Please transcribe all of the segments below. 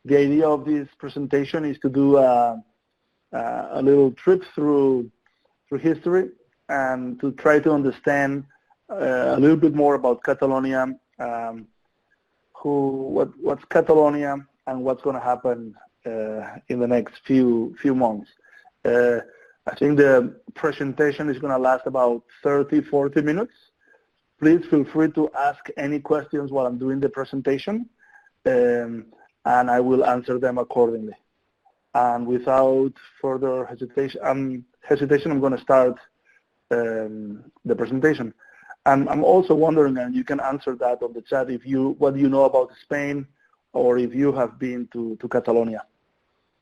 The idea of this presentation is to do a little trip through history and to try to understand a little bit more about Catalonia, what's Catalonia, and what's going to happen in the next few months. I think the presentation is going to last about 30-40 minutes. Please feel free to ask any questions while I'm doing the presentation, and I will answer them accordingly. And without further hesitation, I'm going to start the presentation. And I'm also wondering, and you can answer that on the chat, what do you know about Spain, or if you have been to Catalonia.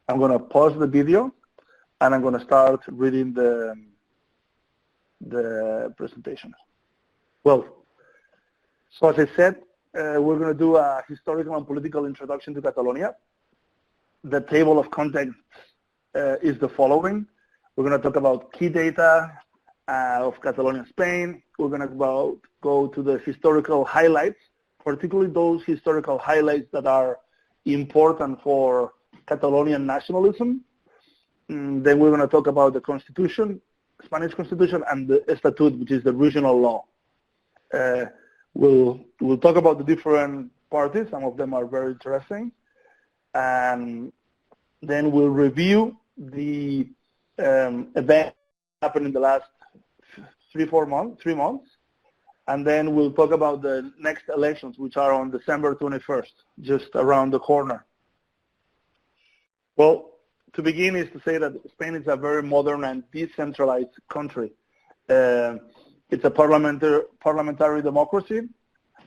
I'm going to pause the video, and I'm going to start reading the presentation. Well, so as I said, we're going to do a historical and political introduction to Catalonia. The table of contents is the following. We're going to talk about key data of Catalonia, Spain. We're going to go to the historical highlights, particularly those historical highlights that are important for Catalonian nationalism. Then we're going to talk about the Constitution, Spanish Constitution, and the Statute, which is the regional law. We'll talk about the different parties. Some of them are very interesting. And then we'll review the event happened in the last 3 months. And then we'll talk about the next elections, which are on December 21st, just around the corner. Well, to begin is to say that Spain is a very modern and decentralized country. It's a parliamentary democracy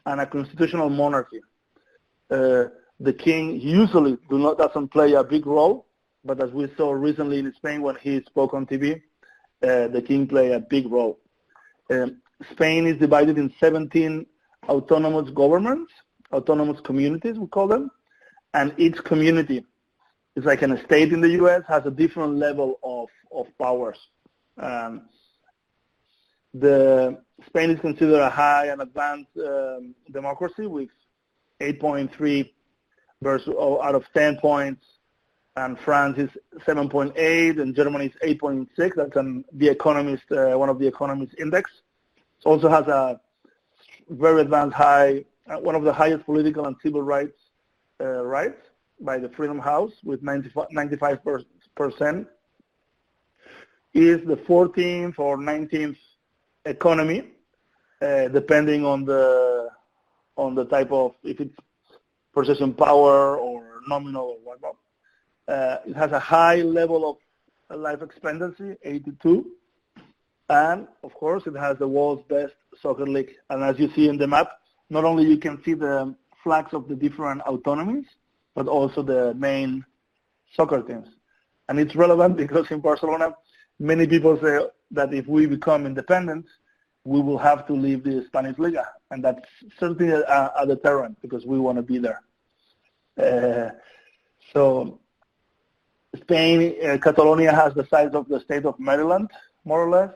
and a constitutional monarchy. The king usually doesn't play a big role, but as we saw recently in Spain when he spoke on TV, the king played a big role. Spain is divided in 17 autonomous governments, autonomous communities we call them, and each community is like a state in the US, has a different level of powers. Spain is considered a high and advanced democracy with 8.3 out of 10 points, and France is 7.8, and Germany is 8.6. That's the Economist, one of the Economist index. It also has a very advanced one of the highest political and civil rights by the Freedom House with 95%. Is the 14th or 19th economy, depending on the type of, if it's purchasing power or nominal or whatnot. It has a high level of life expectancy, 82, and of course it has the world's best soccer league. And as you see in the map, not only you can see the flags of the different autonomies, but also the main soccer teams. And it's relevant because in Barcelona, many people say that if we become independent, we will have to leave the Spanish Liga, and that's certainly a deterrent because we want to be there. So Spain, Catalonia has the size of the state of Maryland, more or less,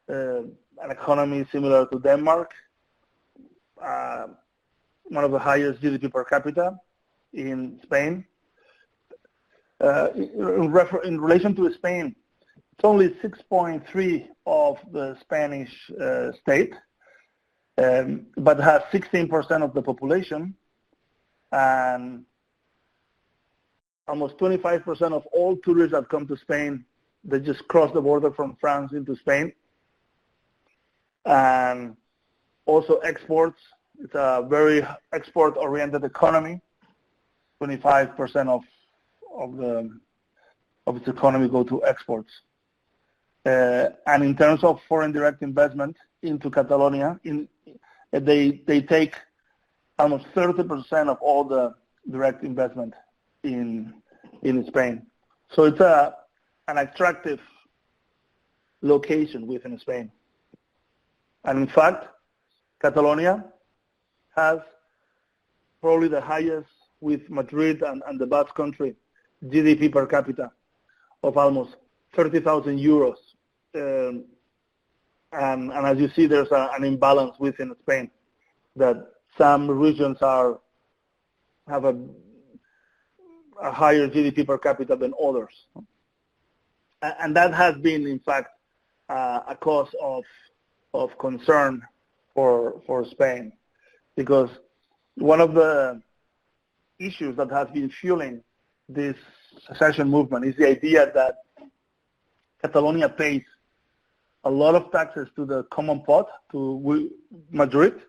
an economy similar to Denmark, one of the highest GDP per capita in Spain. In relation to Spain, it's only 6.3 of the Spanish state, but has 16% of the population, and almost 25% of all tourists that come to Spain, they just cross the border from France into Spain. And also exports, it's a very export-oriented economy. 25% of its economy go to exports. And in terms of foreign direct investment into Catalonia, they take almost 30% of all the direct investment in Spain. So it's an attractive location within Spain. And in fact, Catalonia has probably the highest, with Madrid and the Basque Country, GDP per capita of almost 30,000 euros. And as you see, there's an imbalance within Spain, that some regions have a a higher GDP per capita than others. And that has been, in fact, a cause of concern for Spain, because one of the issues that has been fueling this secession movement is the idea that Catalonia pays a lot of taxes to the common pot, to Madrid,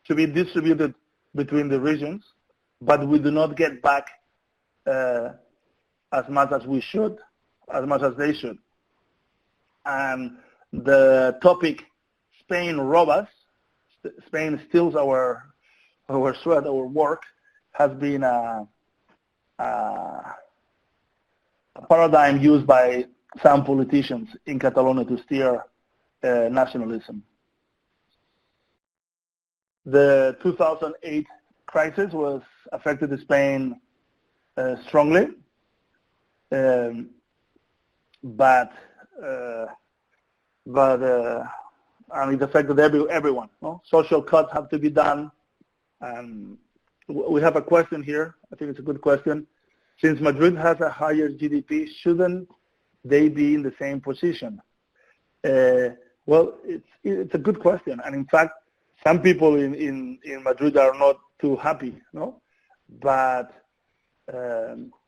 to be distributed between the regions, but we do not get back as much as we should, as much as they should. And the topic, Spain rob us, Spain steals our sweat, our work, has been a paradigm used by some politicians in Catalonia to steer nationalism. The 2008 crisis was affected Spain strongly, but it affected everyone. No? Social cuts have to be done. We have a question here. I think it's a good question. Since Madrid has a higher GDP, shouldn't they be in the same position? Well, it's a good question. And in fact, some people in Madrid are not too happy, no? But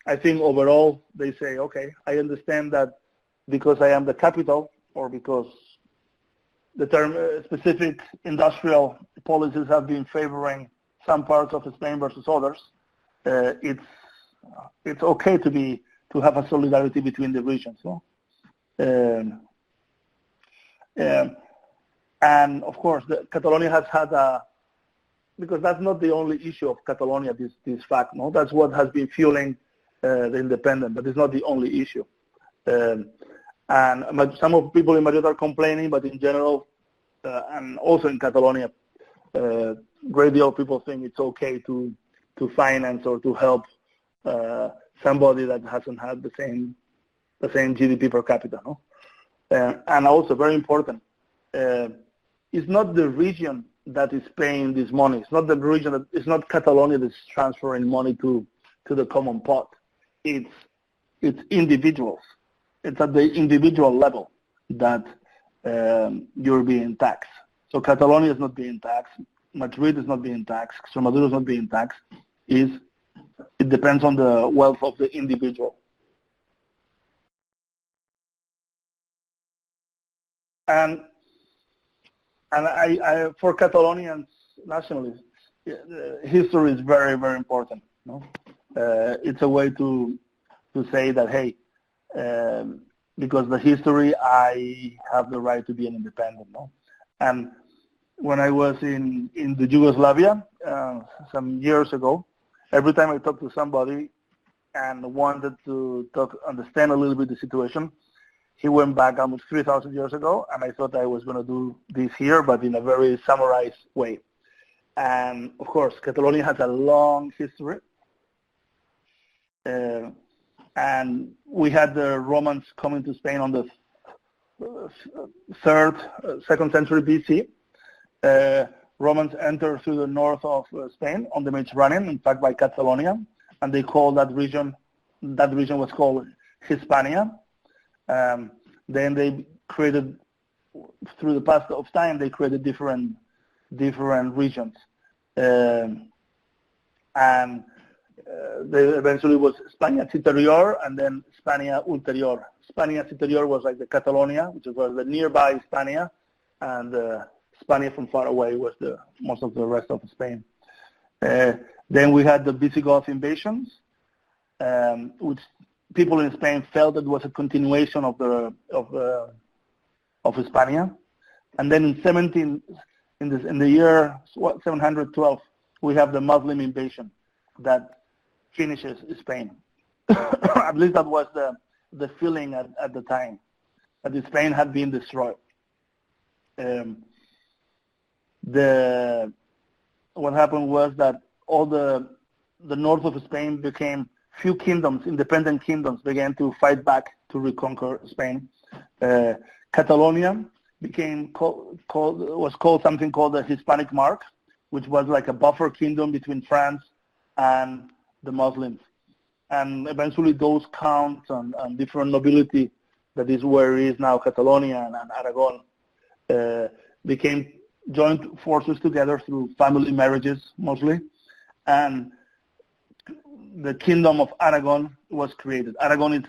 I think overall they say, okay, I understand that because I am the capital, or because the term specific industrial policies have been favoring some parts of Spain versus others, it's okay to have a solidarity between the regions. No? And of course, Catalonia has had because that's not the only issue of Catalonia, this fact. No, that's what has been fueling the independence, but it's not the only issue. And some of people in Madrid are complaining, but in general, and also in Catalonia, great deal of people think it's okay to finance or to help somebody that hasn't had the same GDP per capita. No? And also very important, it's not the region that is paying this money. It's not the region it's not Catalonia that's transferring money to the common pot. It's individuals. It's at the individual level that you're being taxed. So Catalonia is not being taxed. Madrid is not being taxed. Extremadura is not being taxed. It depends on the wealth of the individual. And I for Catalonians nationalists, history is very, very important. No? It's a way to say that, hey, because the history, I have the right to be an independent. No? And when I was in the Yugoslavia some years ago, every time I talked to somebody and wanted to understand a little bit the situation, he went back almost 3,000 years ago, and I thought I was going to do this here, but in a very summarized way. And of course, Catalonia has a long history. And we had the Romans coming to Spain on the 2nd century BC. Romans entered through the north of Spain on the Mediterranean, in fact by Catalonia, and they called that region was called Hispania. Then they created, through the path of time, they created different regions. And there eventually was España Citerior and then España Ulterior. España Citerior was like the Catalonia, which was the nearby España, and España from far away was most of the rest of Spain. Then we had the Visigoths Invasions, which people in Spain felt it was a continuation of Hispania. And then in the year 712, we have the Muslim invasion that finishes Spain. At least that was the feeling at the time, that Spain had been destroyed. What happened was that all the north of Spain became few kingdoms, independent kingdoms, began to fight back to reconquer Spain. Catalonia was called something called the Hispanic Mark, which was like a buffer kingdom between France and the Muslims. and eventually those counts and different nobility that is where it is now Catalonia and Aragon became joined forces together through family marriages mostly, and the Kingdom of Aragon was created. Aragon is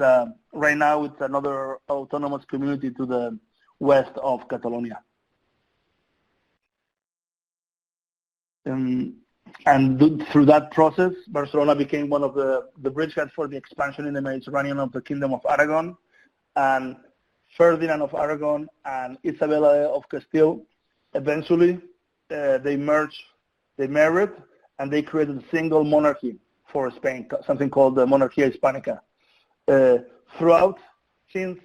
right now it's another autonomous community to the west of Catalonia. And through that process, Barcelona became one of the bridgeheads for the expansion in the Mediterranean of the Kingdom of Aragon, and Ferdinand of Aragon and Isabella of Castile eventually they married, and they created a single monarchy for Spain, something called the Monarchia Hispanica. Throughout, since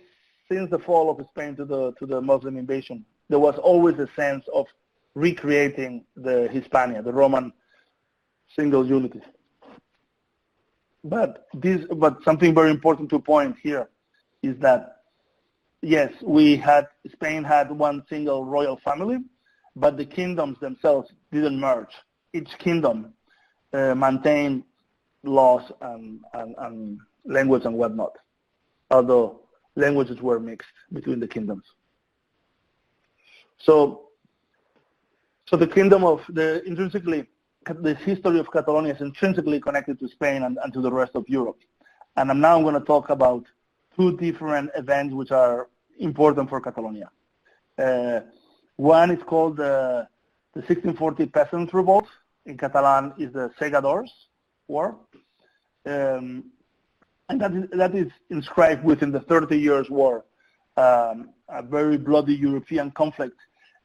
the fall of Spain to the Muslim invasion, there was always a sense of recreating the Hispania, the Roman single unity. But something very important to point here is that yes, Spain had one single royal family, but the kingdoms themselves didn't merge. Each kingdom maintained laws and language and whatnot, although languages were mixed between the kingdoms. So the the history of Catalonia is intrinsically connected to Spain and to the rest of Europe. And I'm now going to talk about two different events which are important for Catalonia. One is called the 1640 Peasant Revolt. In Catalan is the Segadors War. And that is inscribed within the 30 Years' War, a very bloody European conflict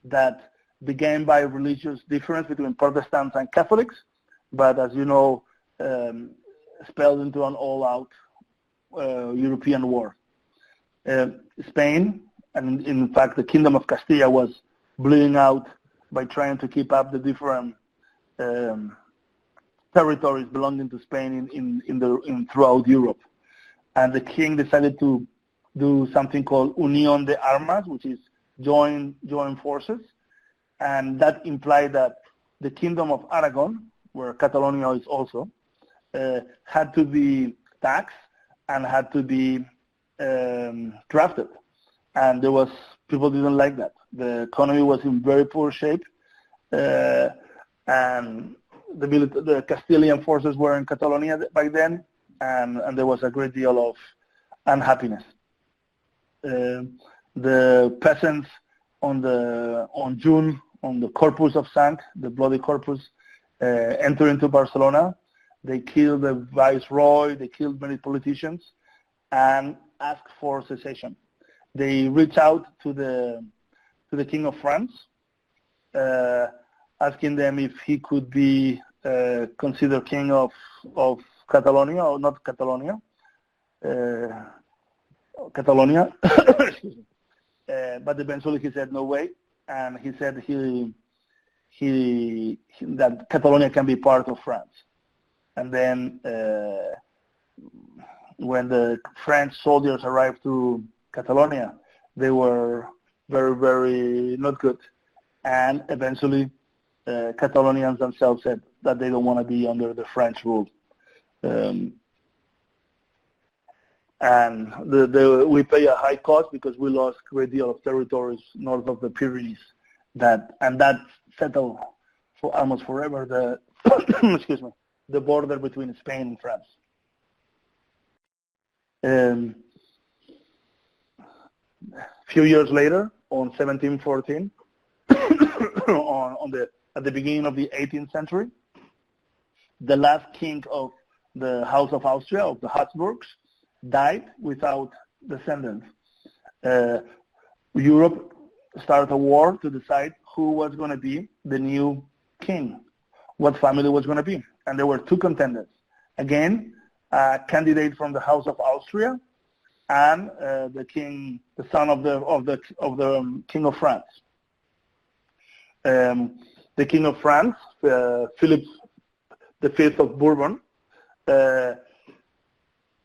that began by religious difference between Protestants and Catholics, but as you know, spelled into an all-out European war. Spain, and in fact the Kingdom of Castilla, was bleeding out by trying to keep up the different territories belonging to Spain throughout Europe. And the king decided to do something called Unión de Armas, which is join forces. And that implied that the Kingdom of Aragon, where Catalonia is also, had to be taxed and had to be drafted. And people didn't like that. The economy was in very poor shape, and the Castilian forces were in Catalonia by then, and there was a great deal of unhappiness. The peasants on the Corpus of Sant, the bloody Corpus, entered into Barcelona. They killed the viceroy, they killed many politicians, and asked for secession. They reached out to the King of France, asking them if he could be considered king of Catalonia, or not Catalonia, Catalonia. Excuse me. But eventually he said no way, and he said that Catalonia can be part of France. And then when the French soldiers arrived to Catalonia, they were very, very not good. And eventually Catalonians themselves said that they don't want to be under the French rule. And we pay a high cost because we lost a great deal of territories north of the Pyrenees. That settled for almost forever excuse me, the border between Spain and France. A few years later, on 1714, at the beginning of the 18th century, the last king of the House of Austria, of the Habsburgs, died without descendants. Europe started a war to decide who was going to be the new king, what family was going to be. And there were two contenders. Again, a candidate from the House of Austria and the son of the King of France. The King of France, Philip V of Bourbon,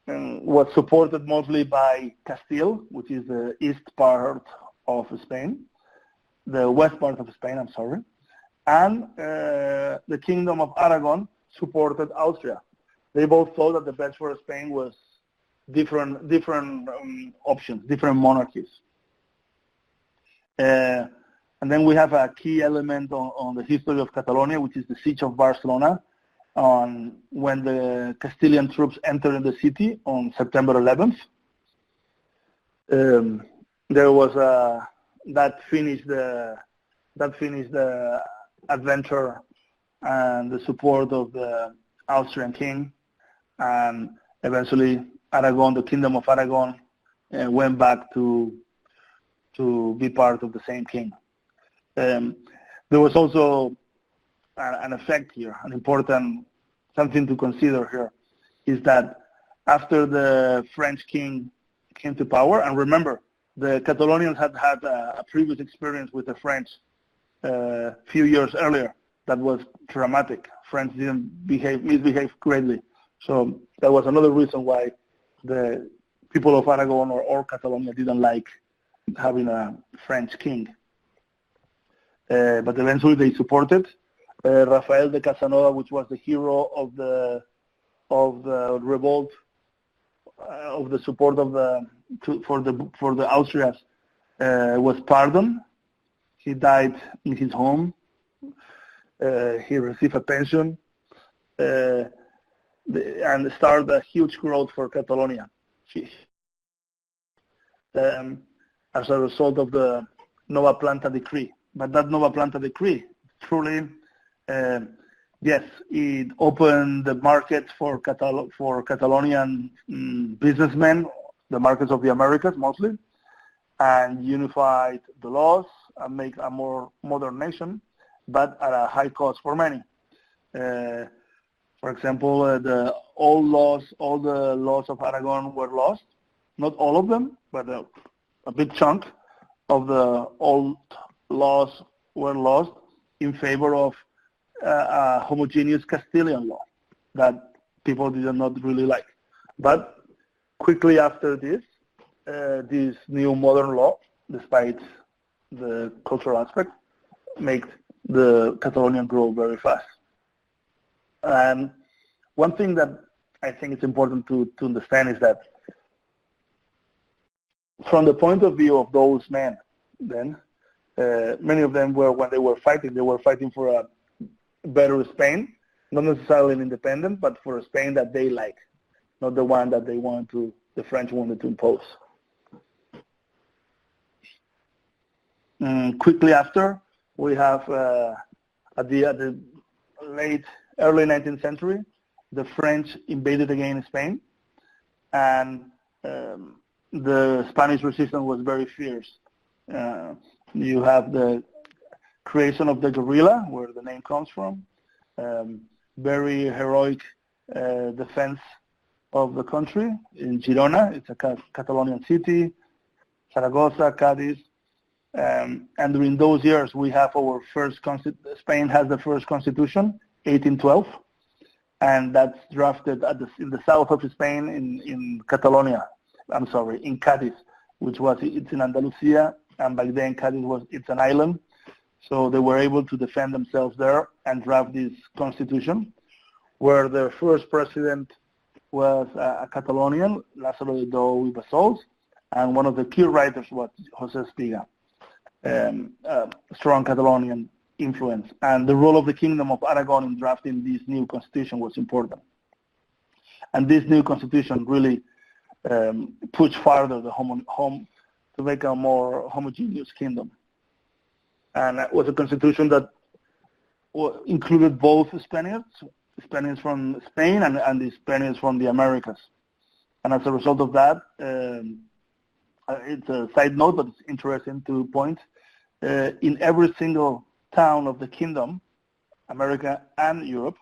was supported mostly by Castile, which is the east part of Spain, the west part of Spain, I'm sorry, and the Kingdom of Aragon supported Austria. they both thought that the best for Spain was different options, different monarchies. And then we have a key element on the history of Catalonia, which is the Siege of Barcelona, on when the Castilian troops entered the city on September 11th. There was that finished the adventure and the support of the Austrian king, and eventually Aragon, the Kingdom of Aragon, went back to be part of the same king. There was also an effect here, an important something to consider here, is that after the French king came to power, and remember, the Catalonians had had a previous experience with the French a few years earlier that was dramatic. French didn't misbehave greatly. So that was another reason why the people of Aragon or Catalonia didn't like having a French king. But eventually they supported Rafael de Casanova, which was the hero of the revolt, of the support of for the Austrians, was pardoned. He died in his home. He received a pension and started a huge growth for Catalonia as a result of the Nova Planta decree. But that Nova Planta decree truly, yes, it opened the market for Catalonian businessmen, the markets of the Americas mostly, and unified the laws and make a more modern nation, but at a high cost for many. For example, all the laws of Aragon were lost. Not all of them, but a big chunk of the old laws were lost in favor of a homogeneous Castilian law that people did not really like. But quickly after this new modern law, despite the cultural aspect, made the Catalonian grow very fast. And one thing that I think it's important to understand is that from the point of view of those men, then many of them were, when they were fighting for a better Spain, not necessarily an independent, but for a Spain that they like, not the one that the French wanted to impose. Quickly after, we have at the early 19th century, the French invaded again Spain, and the Spanish resistance was very fierce. You have the creation of the guerrilla, where the name comes from, very heroic defense of the country in Girona. It's a Catalonian city, Zaragoza, Cadiz, and during those years we have our first Spain has the first constitution, 1812, and that's drafted in the south of Spain in Catalonia. I'm sorry, in Cadiz, it's in Andalusia, and back then Cadiz it's an island, so they were able to defend themselves there and draft this constitution, where the first president was a Catalonian, Lázaro de Dou y Bassols, and one of the key writers was José Espiga, strong Catalonian influence. And the role of the Kingdom of Aragon in drafting this new constitution was important. And this new constitution really pushed further to make a more homogeneous kingdom. And it was a constitution that included both Spaniards from Spain and the Spaniards from the Americas. And as a result of that, it's a side note, but it's interesting to point, in every single town of the kingdom, America and Europe,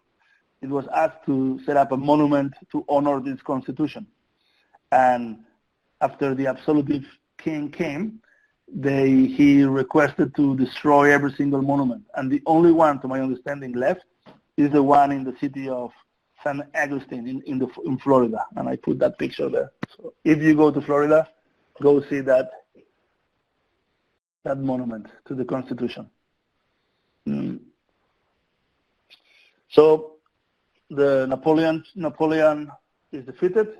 it was asked to set up a monument to honor this constitution. And after the absolutive king came, he requested to destroy every single monument. And the only one, to my understanding, left is the one in the city of San Agustin in Florida. And I put that picture there. So if you go to Florida, go see that monument to the Constitution. So Napoleon is defeated.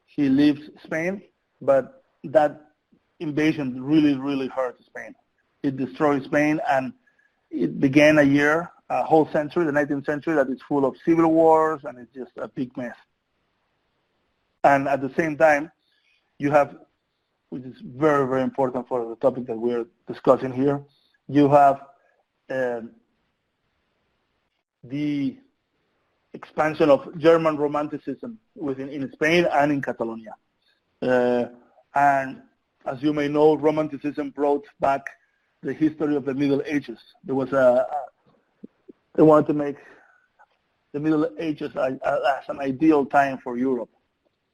He leaves Spain, but that invasion really hurt Spain. It destroyed Spain, and it began a whole century, the 19th century, that is full of civil wars, and it's just a big mess. And at the same time, you have, which is very important for the topic that we're discussing here, you have the expansion of German Romanticism in Spain and in Catalonia. And as you may know, Romanticism brought back the history of the Middle Ages. There was they wanted to make the Middle Ages as an ideal time for Europe.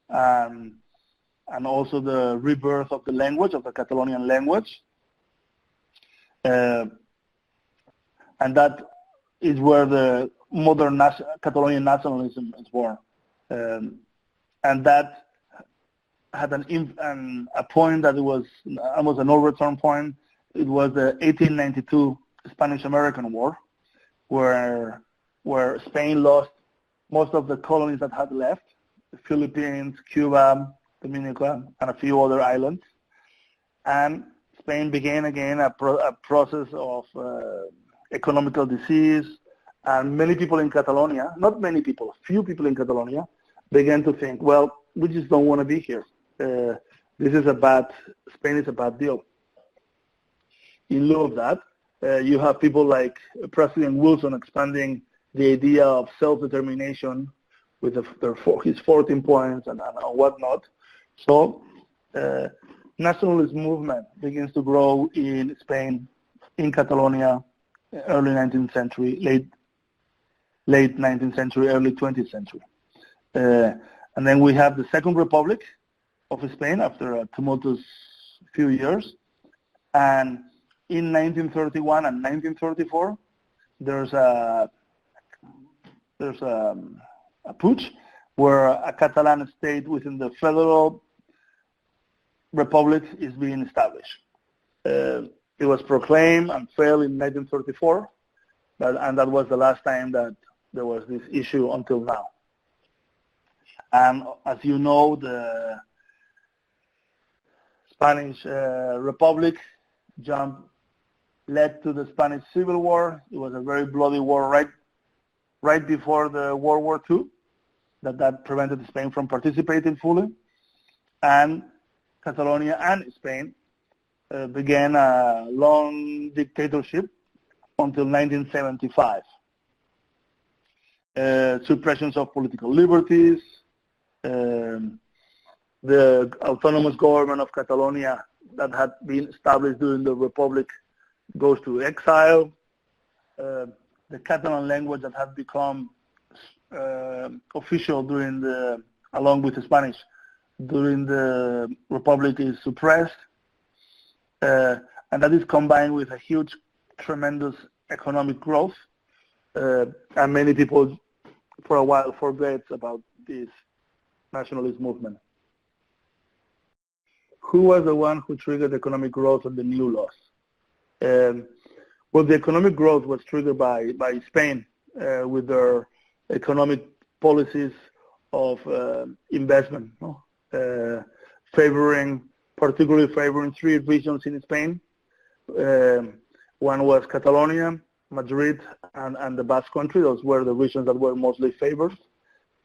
And also the rebirth of the language, of the Catalonian language. And that is where the modern Catalonian nationalism is born. And that had a point that it was almost a no-return point. It was the 1892 Spanish-American War, where Spain lost most of the colonies that had left, the Philippines, Cuba, Dominica, and a few other islands. And Spain began again a process of economical disease, and many people in Catalonia, not many people, few people in Catalonia, began to think, well, we just don't want to be here. Spain is a bad deal. In lieu of that, you have people like President Wilson expanding the idea of self-determination with his 14 points and whatnot. So nationalist movement begins to grow in Spain, in Catalonia, early 19th century, late 19th century, early 20th century. And then we have the Second Republic of Spain after a tumultuous few years. And in 1931 and 1934, there's a putsch where a Catalan state within the federal republic is being established. It was proclaimed and fell in 1934, and that was the last time that there was this issue until now. And as you know, the Spanish Republic led to the Spanish Civil War. It was a very bloody war right before the World War II that prevented Spain from participating fully. And Catalonia and Spain began a long dictatorship until 1975. Suppressions of political liberties, the autonomous government of Catalonia that had been established during the Republic goes to exile. The Catalan language that had become official along with the Spanish during the Republic is suppressed. And that is combined with a huge, tremendous economic growth. And many people for a while forget about this nationalist movement. Who was the one who triggered economic growth of the new laws? Well, the economic growth was triggered by Spain with their economic policies of investment, particularly favoring three regions in Spain. One was Catalonia, Madrid, and the Basque Country. Those were the regions that were mostly favored.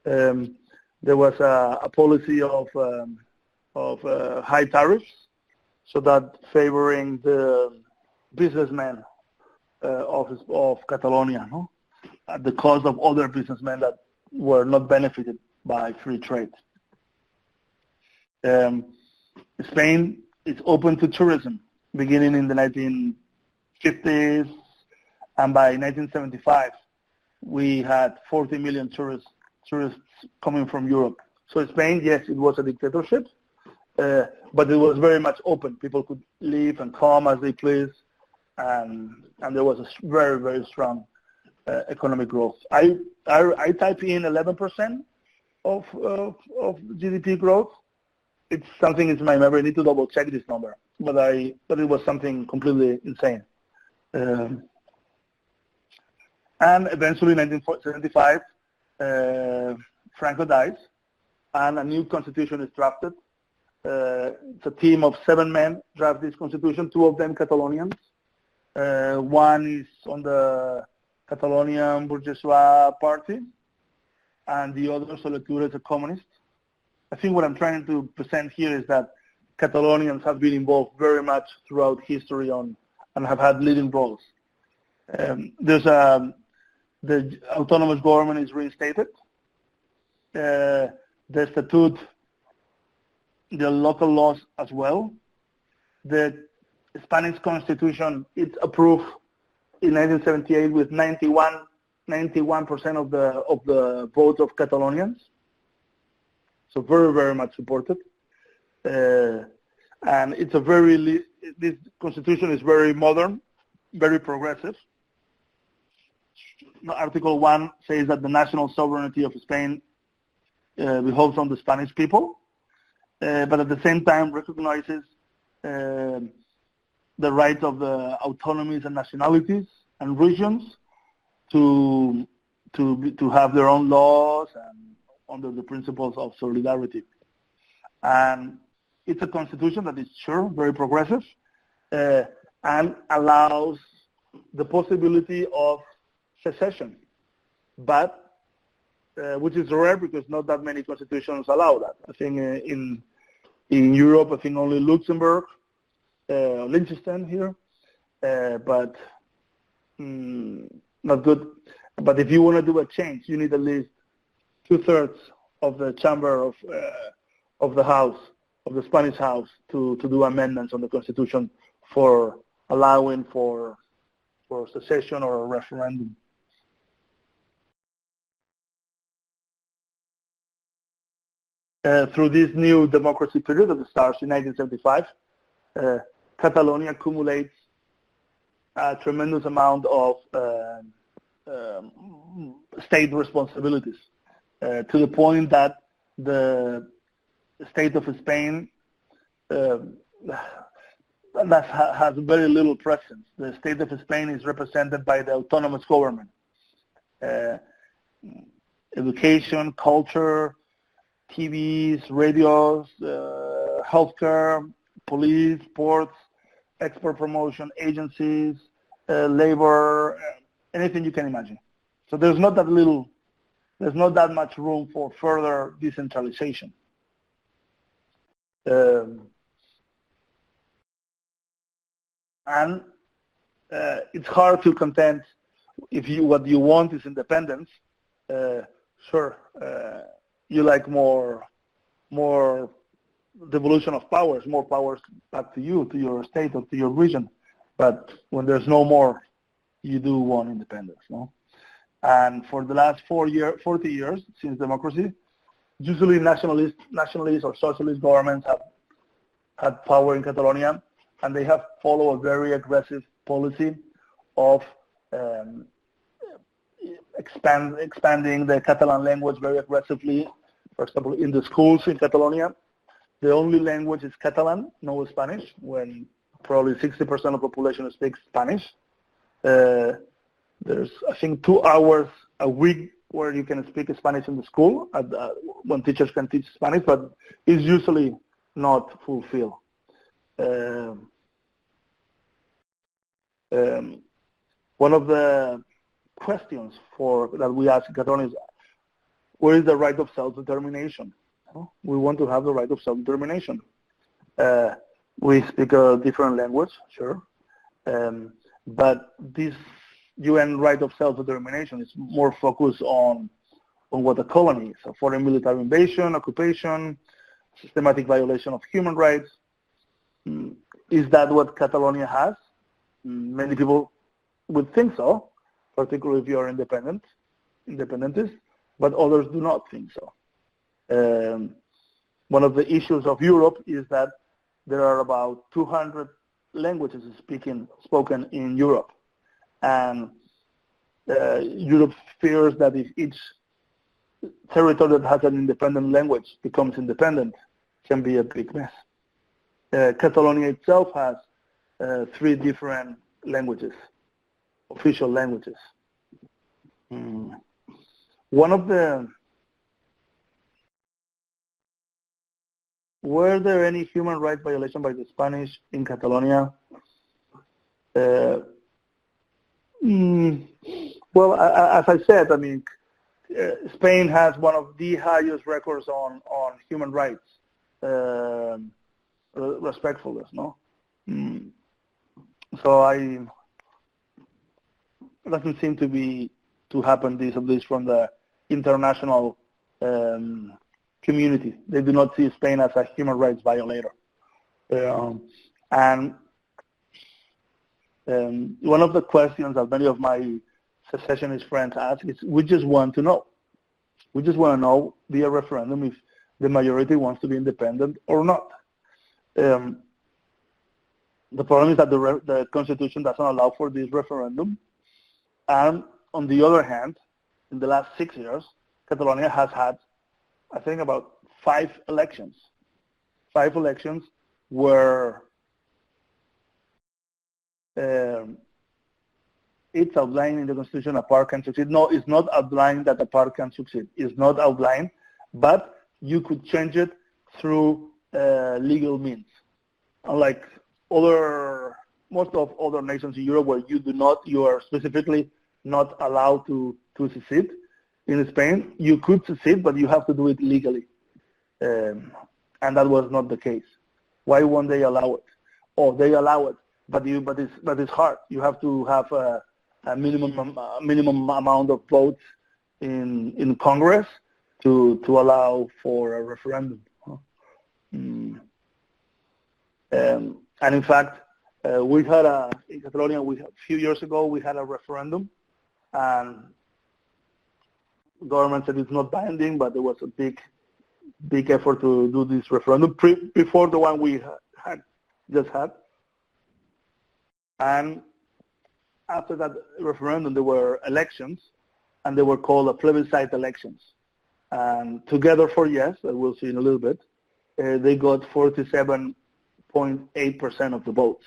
There was a policy of high tariffs, so that favoring the businessmen of Catalonia, at the cost of other businessmen that were not benefited by free trade. Spain is open to tourism beginning in the 1950s, and by 1975 we had 40 million tourists coming from Europe. So Spain, yes, it was a dictatorship, but it was very much open. People could leave and come as they please, and there was a very, very strong economic growth. I type in 11% of GDP growth. It's something in my memory. I need to double check this number, but it was something completely insane. And eventually, in 1975, Franco dies, and a new constitution is drafted. It's a team of 7 men draft this constitution, 2 of them Catalonians. One is on the Catalonian Bourgeois Party, and the other, Solectura, is a communist. I think what I'm trying to present here is that Catalonians have been involved very much throughout history and have had leading roles. The autonomous government is reinstated. The statute, the local laws as well. The Spanish Constitution, it's approved in 1978 with 91% of the votes of Catalonians. So very, very much supported. And it's this constitution is very modern, very progressive. Article 1 says that the national sovereignty of Spain beholds on the Spanish people, but at the same time recognizes the rights of the autonomies and nationalities and regions to have their own laws and under the principles of solidarity. And it's a constitution that is very progressive and allows the possibility of secession, but which is rare because not that many constitutions allow that. I think in Europe, I think only Luxembourg, Liechtenstein here, but not good. But if you want to do a change, you need at least 2/3 of the chamber of the House, of the Spanish House, to do amendments on the Constitution for allowing for secession or a referendum. Through this new democracy period that starts in 1975, Catalonia accumulates a tremendous amount of state responsibilities, to the point that the state of Spain has very little presence. The state of Spain is represented by the autonomous government. Education, culture, TVs, radios, healthcare, police, ports, export promotion, agencies, labor, anything you can imagine. So there's not that much room for further decentralization. And it's hard to contend if what you want is independence. You like more devolution of powers, more powers back to you, to your state or to your region. But when there's no more, you do want independence, no? And for the last 40 years since democracy, usually nationalist or socialist governments have had power in Catalonia, and they have followed a very aggressive policy of expanding the Catalan language very aggressively. For example, in the schools in Catalonia, the only language is Catalan, no Spanish, when probably 60% of the population speaks Spanish. There's, I think, 2 hours a week where you can speak Spanish in the school, when teachers can teach Spanish, but it's usually not fulfilled. One of the questions that we ask in Catalonia is, where is the right of self-determination? We want to have the right of self-determination. We speak a different language, sure, but this UN right of self-determination is more focused on what a colony is: a foreign military invasion, occupation, systematic violation of human rights. Is that what Catalonia has? Many people would think so, particularly if you are independentist, but others do not think so. One of the issues of Europe is that there are about 200 languages spoken in Europe, and Europe fears that if each territory that has an independent language becomes independent, it can be a big mess. Catalonia itself has 3 different languages, official languages. One of the were there any human rights violation by the Spanish in Catalonia? Well, as I said, I mean, Spain has one of the highest records on human rights respectfulness, no? So it doesn't seem to happen, this, at least from the international community. They do not see Spain as a human rights violator. And one of the questions that many of my secessionist friends ask is, we just want to know. We just want to know via referendum if the majority wants to be independent or not. The problem is that the Constitution doesn't allow for this referendum. And on the other hand, in the last 6 years, Catalonia has had, I think, about 5 elections. 5 elections where it's outlined in the Constitution a part can succeed. No, it's not outlined that a part can succeed. It's not outlined, but you could change it through legal means. Unlike most of other nations in Europe where you are specifically not allowed to secede. In Spain, you could secede, but you have to do it legally. And that was not the case. Why won't they allow it? Oh, they allow it, but it's hard. You have to have a minimum amount of votes in Congress to allow for a referendum. And in fact, we had in Catalonia, a few years ago, we had a referendum, and the government said it's not binding, but there was a big effort to do this referendum before the one we just had. And after that referendum, there were elections, and they were called plebiscite elections. And Together for Yes, that we'll see in a little bit, they got 47.8% of the votes.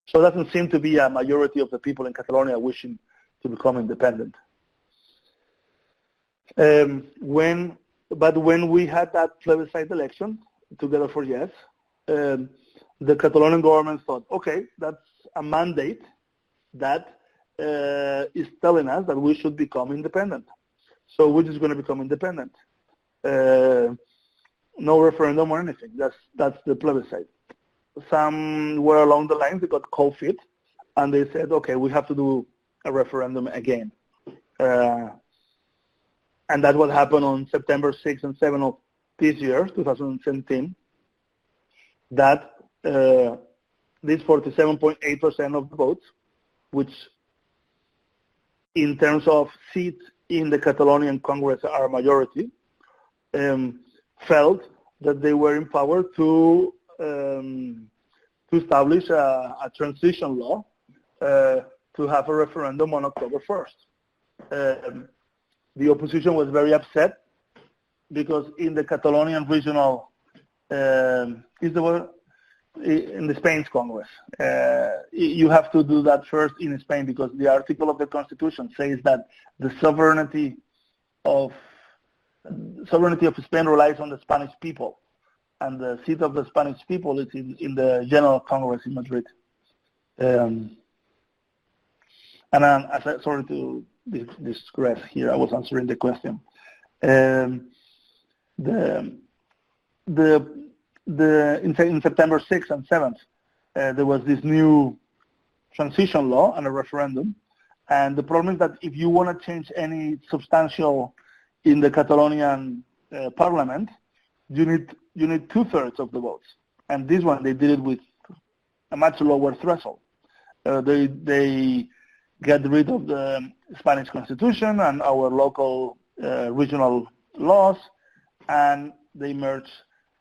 So it doesn't seem to be a majority of the people in Catalonia wishing to become independent. When we had that plebiscite election, Together for Yes, the Catalonian government thought, okay, that's a mandate that is telling us that we should become independent. So we're just going to become independent. No referendum or anything. That's the plebiscite. Somewhere along the lines, they got cold feet, and they said, okay, we have to do a referendum again. And that's what happened on September 6th and 7th of this year, 2017, that this 47.8% of the votes, which in terms of seats in the Catalonian Congress are a majority, felt that they were empowered to establish a transition law to have a referendum on October 1st. The opposition was very upset because in the Catalonian regional, in the Spain's Congress, you have to do that first in Spain because the article of the Constitution says that the sovereignty of Spain relies on the Spanish people, and the seat of the Spanish people is in the General Congress in Madrid. And sorry to digress here, I was answering the question. In September 6th and 7th, there was this new transition law and a referendum. And the problem is that if you want to change any substantial in the Catalonian parliament, you need 2/3 of the votes. And this one, they did it with a much lower threshold. They get rid of the Spanish Constitution and our local regional laws, and they merge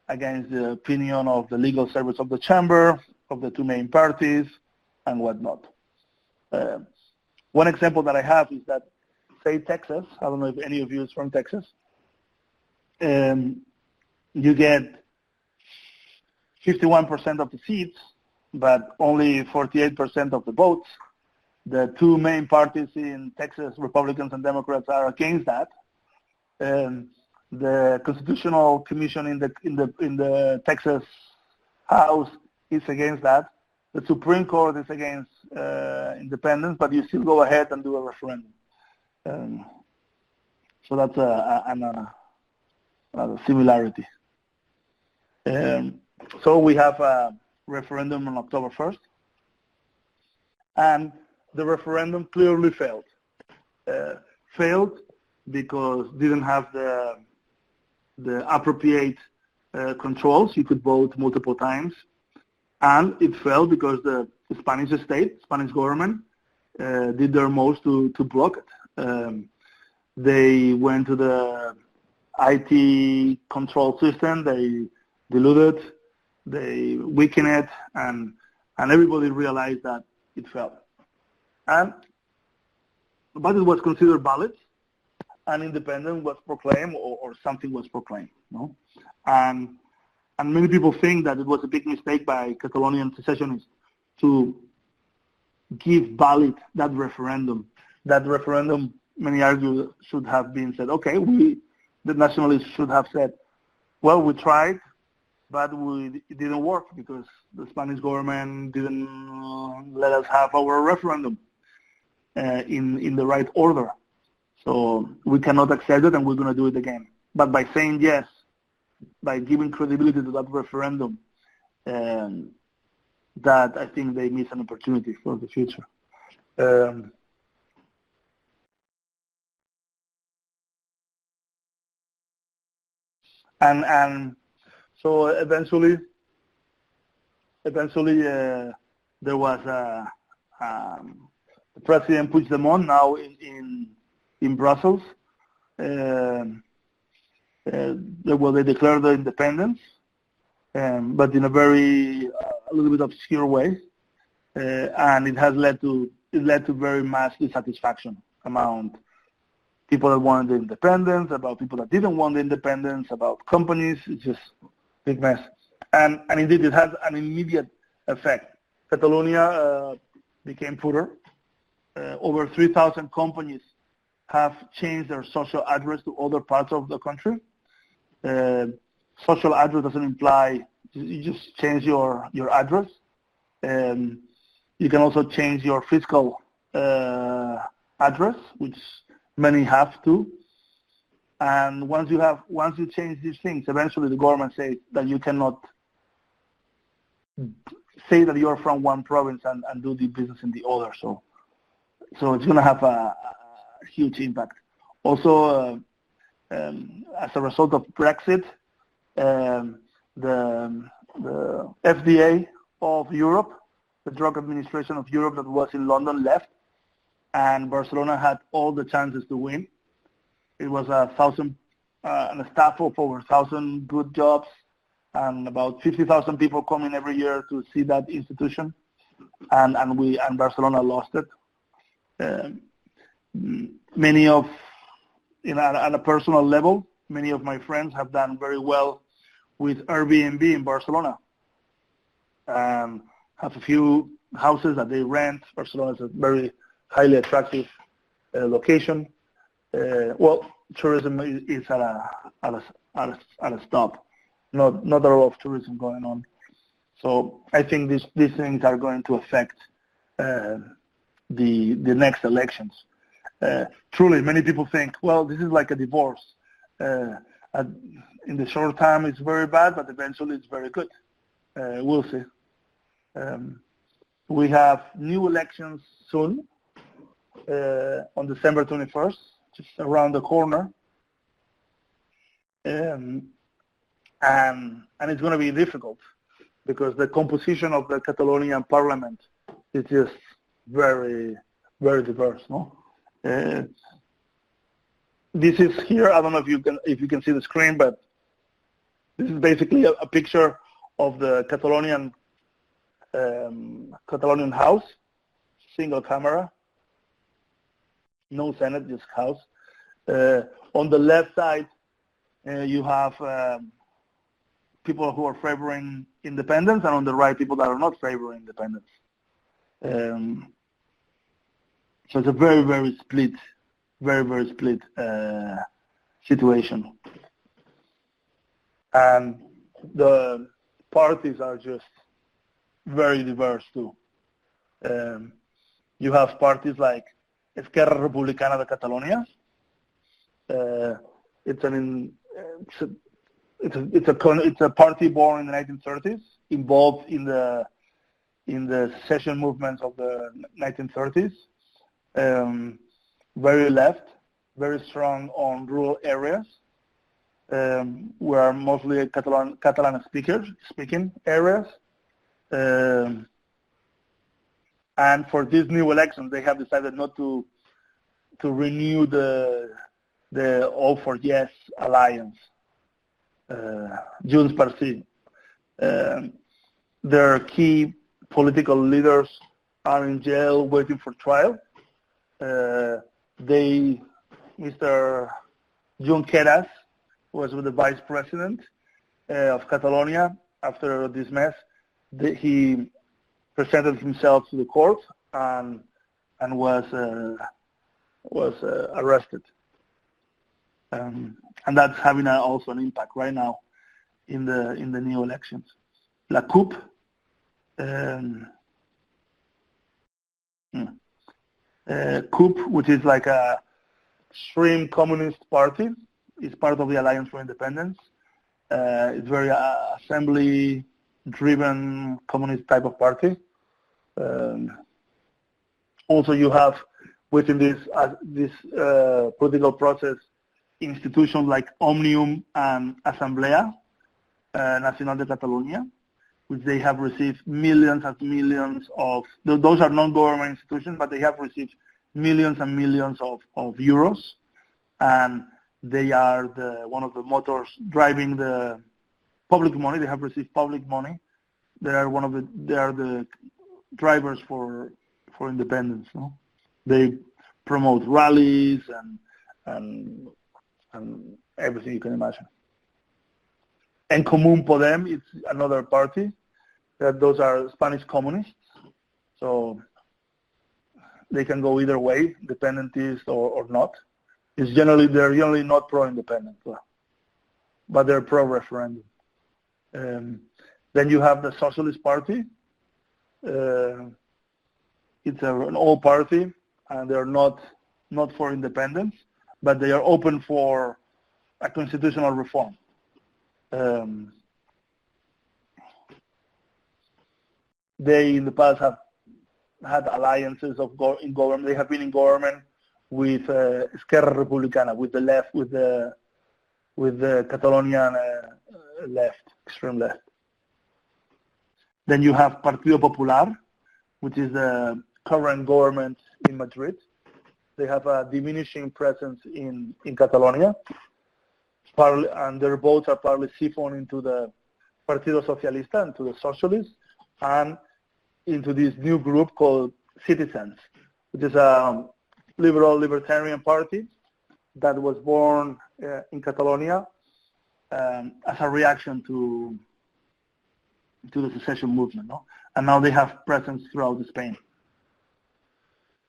against the opinion of the legal service of the chamber, of the two main parties, and whatnot. One example that I have is that, say, Texas, I don't know if any of you is from Texas, you get 51% of the seats, but only 48% of the votes. The two main parties in Texas, Republicans and Democrats, are against that. The Constitutional Commission in the Texas House is against that. The Supreme Court is against independence, but you still go ahead and do a referendum. So that's a similarity. So we have a referendum on October 1st, and the referendum clearly failed. Failed because didn't have the appropriate controls. You could vote multiple times, and it failed because the Spanish state, Spanish government, did their most to block it. They went to the IT control system. They diluted, they weakened it, and everybody realized that it failed. But it was considered valid, and independence was proclaimed, or something was proclaimed. No? And many people think that it was a big mistake by Catalonian secessionists to give valid that referendum. That referendum, many argue, should have been said, okay, the nationalists should have said, well, we tried, but it didn't work because the Spanish government didn't let us have our referendum in the right order. So we cannot accept it, and we're going to do it again. But by saying yes, by giving credibility to that referendum, that I think they miss an opportunity for the future. And so eventually there was President Puigdemont now in Brussels. They declared the independence, but in a little bit obscure way, and it led to very mass dissatisfaction among people that wanted the independence, about people that didn't want the independence, about companies. It's just a big mess. And indeed, it has an immediate effect. Catalonia became poorer. Over 3,000 companies have changed their social address to other parts of the country. Social address doesn't imply you just change your address. You can also change your fiscal address, which many have to. And once you change these things, eventually the government says that you cannot say that you're from one province and do the business in the other. So it's going to have a huge impact. Also, as a result of Brexit, the FDA of Europe, the Drug Administration of Europe that was in London, left, and Barcelona had all the chances to win. It was a staff of over 1,000 good jobs, and about 50,000 people coming every year to see that institution, and Barcelona lost it. At a personal level, many of my friends have done very well with Airbnb in Barcelona. Have a few houses that they rent. Barcelona is a very highly attractive location. Tourism is at a stop. Not a lot of tourism going on. So I think these things are going to affect the next elections. Truly, many people think, well, this is like a divorce. In the short term, it's very bad, but eventually it's very good. We'll see. We have new elections soon, on December 21st, just around the corner. And it's going to be difficult because the composition of the Catalonian parliament is just very, very diverse. No? This is here. I don't know if you can see the screen, but this is basically a picture of the Catalonian House, single camera, no Senate, just House. On the left side, you have people who are favoring independence, and on the right, people that are not favoring independence. So it's a very, very split situation. And the parties are just very diverse too. You have parties like Esquerra Republicana de Catalonia. It's a party born in the 1930s, involved in the secession movements of the 1930s. Very left, very strong on rural areas. We are mostly Catalan speaking areas. And for these new elections, they have decided not to renew the All for Yes alliance, Junts per Si. Their key political leaders are in jail waiting for trial. Mr. Junqueras was the vice president of Catalonia. After this mess, he presented himself to the court and was arrested. And that's having also an impact right now in the new elections. La CUP, CUP, which is like a extreme communist party, is part of the Alliance for Independence. It's very assembly-driven communist type of party. Also, you have within this political process institutions like Omnium and Asamblea Nacional de Catalunya, which they have received millions and millions of, those are non-government institutions, but they have received millions and millions of euros, and they are one of the motors driving the public money. They have received public money. They are the drivers for independence. No? They promote rallies and everything you can imagine. En Común Podem, it's another party. Those are Spanish communists. So they can go either way, independentist or not. They're generally not pro-independent, but they're pro-referendum. Then you have the Socialist Party. It's an old party, and they're not for independence, but they are open for a constitutional reform. They in the past have had alliances in government. They have been in government with Esquerra Republicana, with the left, with the Catalonian left, extreme left. Then you have Partido Popular, which is the current government in Madrid. They have a diminishing presence in Catalonia, and their votes are partly siphoned into the Partido Socialista, into the Socialists, and into this new group called Citizens, which is a libertarian party that was born in Catalonia as a reaction to the secession movement, no? And now they have presence throughout Spain.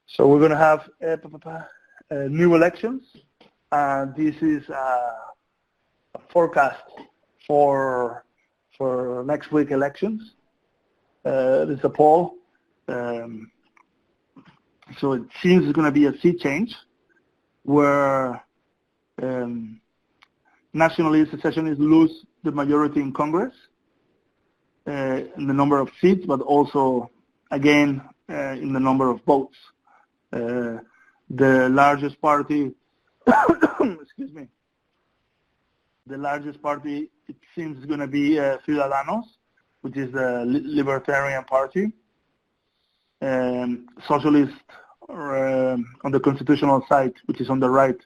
So we're going to have new elections, and this is a forecast for next week elections. This is a poll. So it seems it's going to be a sea change where nationalist secessionists lose the majority in Congress in the number of seats, but also, again, in the number of votes. The largest party, excuse me, the largest party, it seems, is going to be Ciudadanos, which is the Libertarian Party. Socialists on the constitutional side, which is on the right,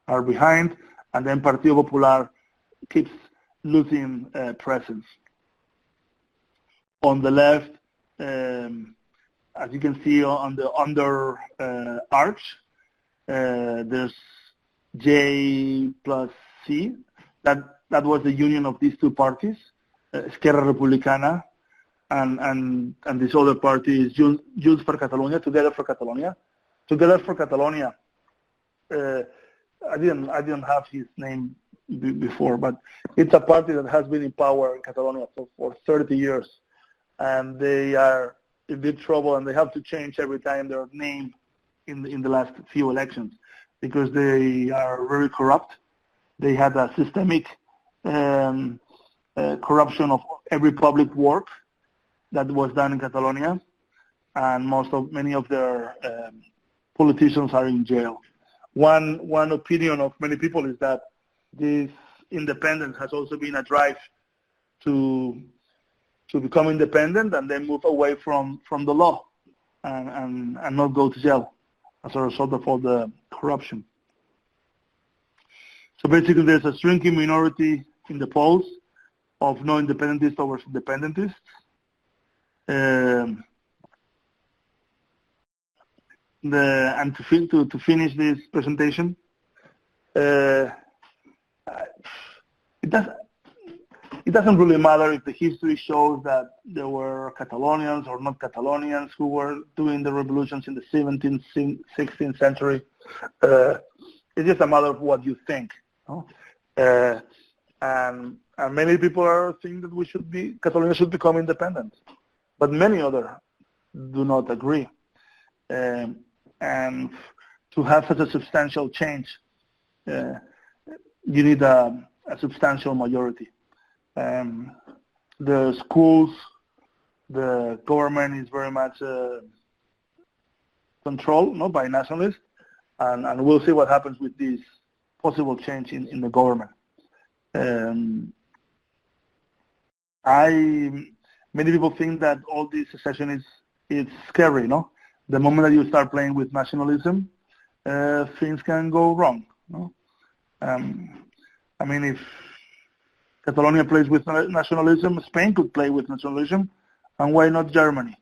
are behind, and then Partido Popular keeps losing presence. On the left, as you can see on the under arch, there's J plus C. That was the union of these two parties, Esquerra Republicana, and this other party is Junts per Catalunya, Together for Catalonia. Together for Catalonia. I didn't have his name before, but it's a party that has been in power in Catalonia for 30 years, and they are in big trouble, and they have to change every time their name in the last few elections because they are very corrupt. They had a systemic corruption of every public work that was done in Catalonia, and many of their politicians are in jail. One opinion of many people is that this independence has also been a drive to become independent and then move away from the law and not go to jail as a result of all the corruption. So basically there's a shrinking minority in the polls of no-independentists over independentists. And to finish this presentation, it doesn't really matter if the history shows that there were Catalonians or not Catalonians who were doing the revolutions in the 17th, 16th century. It's just a matter of what you think. No? And many people are thinking that Catalonia should become independent, but many others do not agree. And to have such a substantial change, you need a substantial majority. The schools, the government is very much controlled by nationalists, and we'll see what happens with this possible change in the government. Many people think that all this secession is scary, no? The moment that you start playing with nationalism, things can go wrong. No? I mean, if Catalonia plays with nationalism, Spain could play with nationalism, and why not Germany?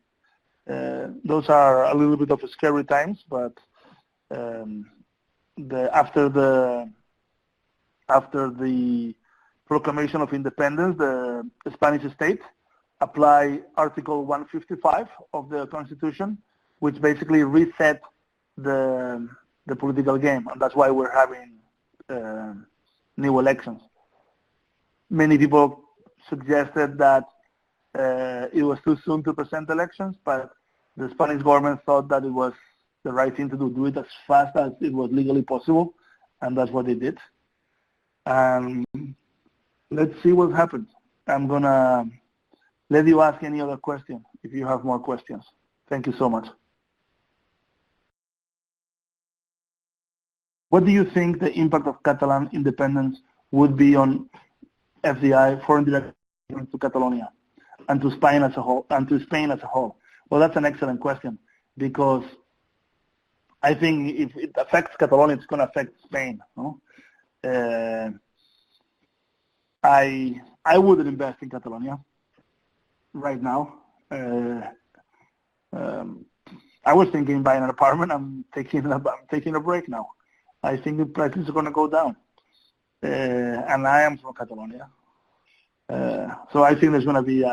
Those are a little bit of scary times, but after the proclamation of independence, the Spanish state applied Article 155 of the Constitution, which basically reset the political game, and that's why we're having new elections. Many people suggested that it was too soon to present elections, but the Spanish government thought that it was the right thing to do it as fast as it was legally possible, and that's what they did. And let's see what happens. I'm going to let you ask any other question if you have more questions. Thank you so much. What do you think the impact of Catalan independence would be on FDI, foreign direct investment to Catalonia, and to Spain as a whole? Well, that's an excellent question, because I think if it affects Catalonia, it's going to affect Spain. No? I wouldn't invest in Catalonia right now. I was thinking buying an apartment. I'm taking a break now. I think the prices are going to go down, and I am from Catalonia, so I think there's going to be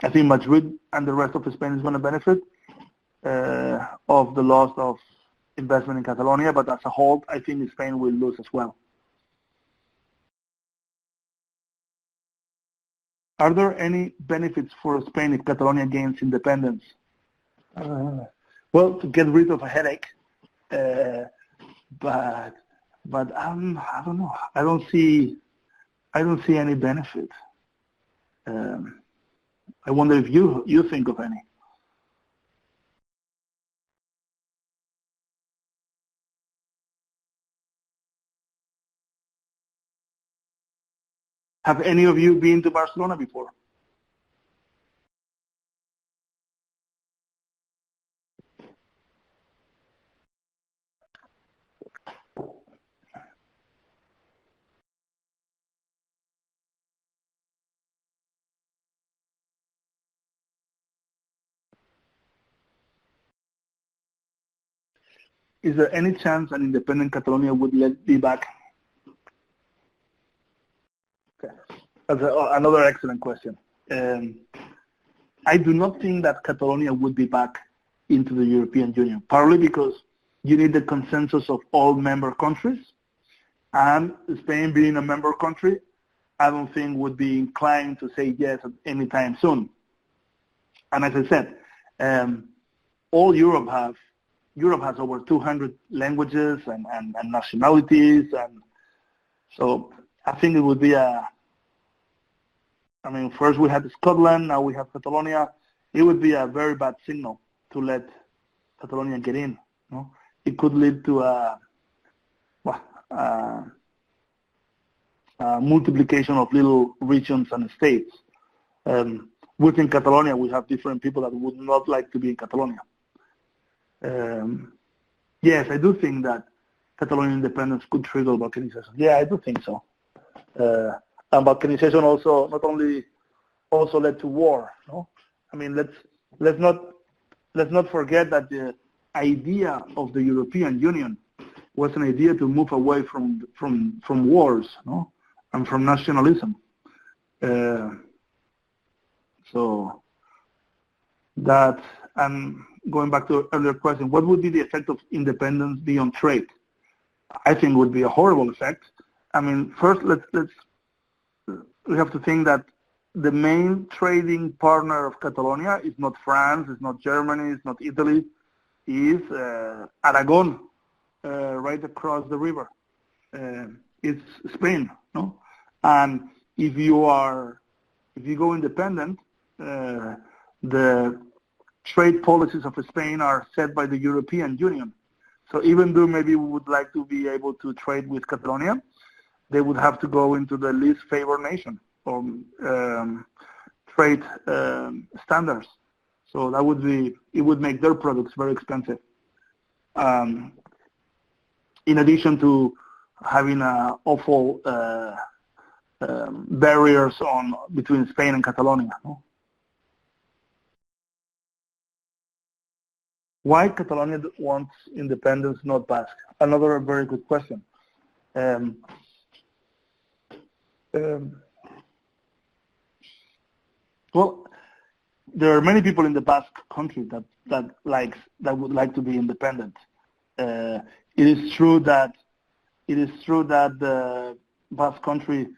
I think Madrid and the rest of Spain is going to benefit of the loss of investment in Catalonia, but as a whole, I think Spain will lose as well. Are there any benefits for Spain if Catalonia gains independence? Well, to get rid of a headache, but I don't know. I don't see any benefit. I wonder if you think of any. Have any of you been to Barcelona before? Is there any chance an independent Catalonia would be back? Okay. That's another excellent question. I do not think that Catalonia would be back into the European Union, partly because you need the consensus of all member countries, and Spain being a member country, I don't think would be inclined to say yes at any time soon. And as I said, all Europe has over 200 languages and nationalities, and so I think it would be first we had Scotland, now we have Catalonia. It would be a very bad signal to let Catalonia get in. No? It could lead to a multiplication of little regions and states. Within Catalonia, we have different people that would not like to be in Catalonia. Yes, I do think that Catalonian independence could trigger balkanization. Yeah, I do think so. And balkanization also not only also led to war. No, I mean let's not forget that the idea of the European Union was an idea to move away from wars, no, and from nationalism. So that, and going back to earlier question, what would be the effect of independence be on trade? I think it would be a horrible effect. I mean, first we have to think that the main trading partner of Catalonia is not France, it's not Germany, it's not Italy, is Aragon, right across the river. It's Spain, no? And if you go independent, the trade policies of Spain are set by the European Union. So even though maybe we would like to be able to trade with Catalonia, they would have to go into the least favored nation or trade standards. So that would it would make their products very expensive. In addition to having awful barriers between Spain and Catalonia. No? Why Catalonia wants independence, not Basque? Another very good question. Well, there are many people in the Basque country that would like to be independent. It is true that the Basque country